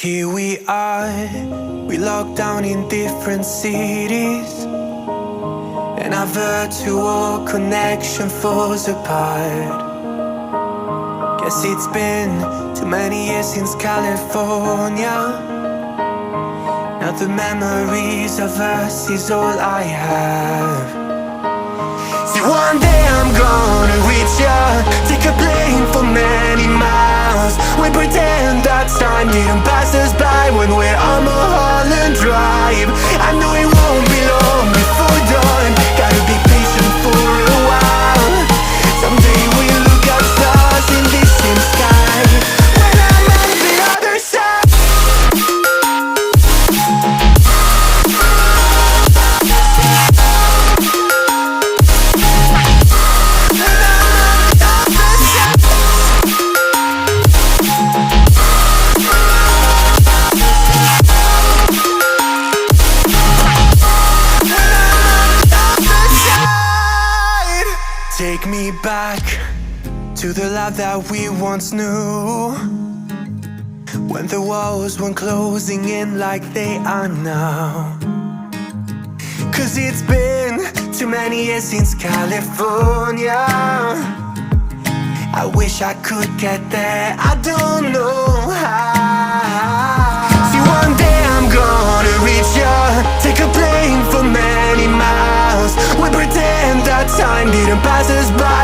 Here we are, we locked down in different cities, and our virtual connection falls apart. Guess it's been too many years since California. Now the memories of us is all I have. See, one day I'm gonna reach ya, take a plane for many miles. We pretend that time didn't pass us by when we're on Mulholland Drive. I know it won't be long before dawn, gotta be patient for a while. Someday we'll look at stars in this same sky when I'm on the other side. Take me back to the life that we once knew, when the walls weren't closing in like they are now. Cause it's been too many years since California. I wish I could get there, I don't know how. See, one day I'm gonna reach ya, take a plane for many miles. We pretend that time didn't pass us by